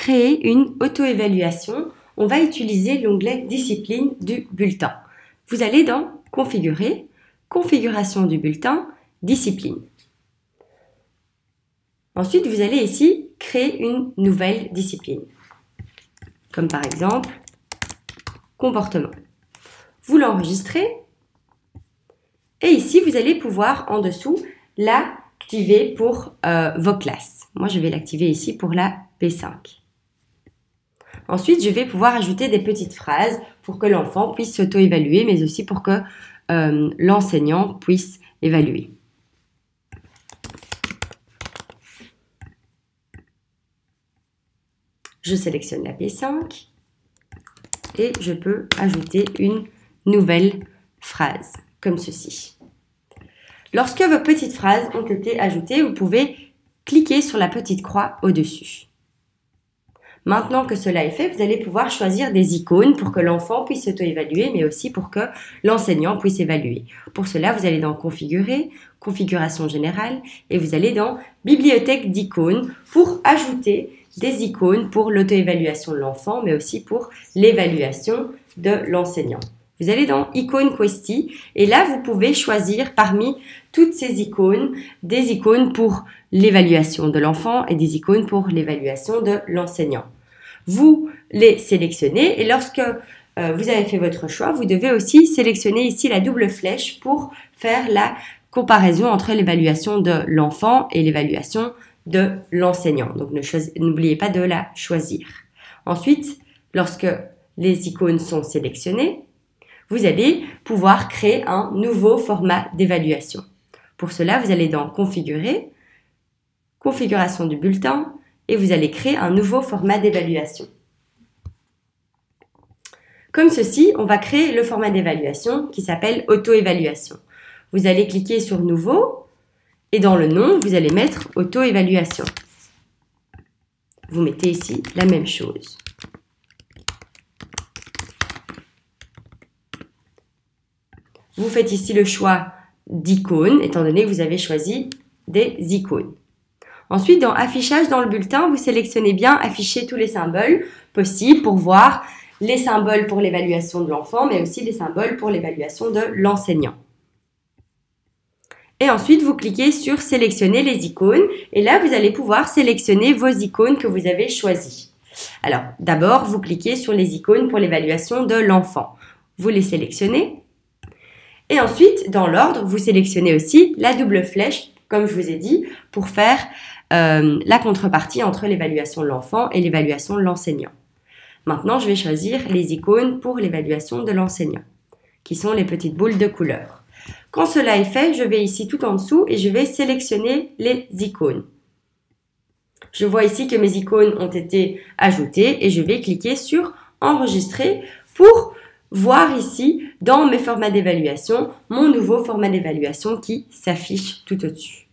créer une auto-évaluation, on va utiliser l'onglet Discipline du bulletin. Vous allez dans Configurer, Configuration du bulletin, Discipline. Ensuite, vous allez ici créer une nouvelle discipline, comme par exemple Comportement. Vous l'enregistrez et ici, vous allez pouvoir en dessous l'activer pour vos classes. Moi, je vais l'activer ici pour la P5. Ensuite, je vais pouvoir ajouter des petites phrases pour que l'enfant puisse s'auto-évaluer, mais aussi pour que l'enseignant puisse évaluer. Je sélectionne la P5 et je peux ajouter une nouvelle phrase, comme ceci. Lorsque vos petites phrases ont été ajoutées, vous pouvez cliquer sur la petite croix au-dessus. Maintenant que cela est fait, vous allez pouvoir choisir des icônes pour que l'enfant puisse s'auto-évaluer, mais aussi pour que l'enseignant puisse évaluer. Pour cela, vous allez dans Configurer, Configuration générale, et vous allez dans Bibliothèque d'icônes pour ajouter des icônes pour l'auto-évaluation de l'enfant, mais aussi pour l'évaluation de l'enseignant. Vous allez dans Icône Questi et là, vous pouvez choisir parmi toutes ces icônes, des icônes pour l'évaluation de l'enfant et des icônes pour l'évaluation de l'enseignant. Vous les sélectionnez et lorsque vous avez fait votre choix, vous devez aussi sélectionner ici la double flèche pour faire la comparaison entre l'évaluation de l'enfant et l'évaluation de l'enseignant. Donc, n'oubliez pas de la choisir. Ensuite, lorsque les icônes sont sélectionnées, vous allez pouvoir créer un nouveau format d'évaluation. Pour cela, vous allez dans Configurer, Configuration du bulletin et vous allez créer un nouveau format d'évaluation. Comme ceci, on va créer le format d'évaluation qui s'appelle Auto-évaluation. Vous allez cliquer sur Nouveau et dans le nom, vous allez mettre Auto-évaluation. Vous mettez ici la même chose. Vous faites ici le choix d'icônes, étant donné que vous avez choisi des icônes. Ensuite, dans Affichage dans le bulletin, vous sélectionnez bien Afficher tous les symboles possibles pour voir les symboles pour l'évaluation de l'enfant, mais aussi les symboles pour l'évaluation de l'enseignant. Et ensuite, vous cliquez sur Sélectionner les icônes. Et là, vous allez pouvoir sélectionner vos icônes que vous avez choisies. Alors, d'abord, vous cliquez sur les icônes pour l'évaluation de l'enfant. Vous les sélectionnez. Et ensuite, dans l'ordre, vous sélectionnez aussi la double flèche, comme je vous ai dit, pour faire la contrepartie entre l'évaluation de l'enfant et l'évaluation de l'enseignant. Maintenant, je vais choisir les icônes pour l'évaluation de l'enseignant, qui sont les petites boules de couleur. Quand cela est fait, je vais ici tout en dessous et je vais sélectionner les icônes. Je vois ici que mes icônes ont été ajoutées et je vais cliquer sur Enregistrer pour voir ici dans mes formats d'évaluation mon nouveau format d'évaluation qui s'affiche tout au-dessus.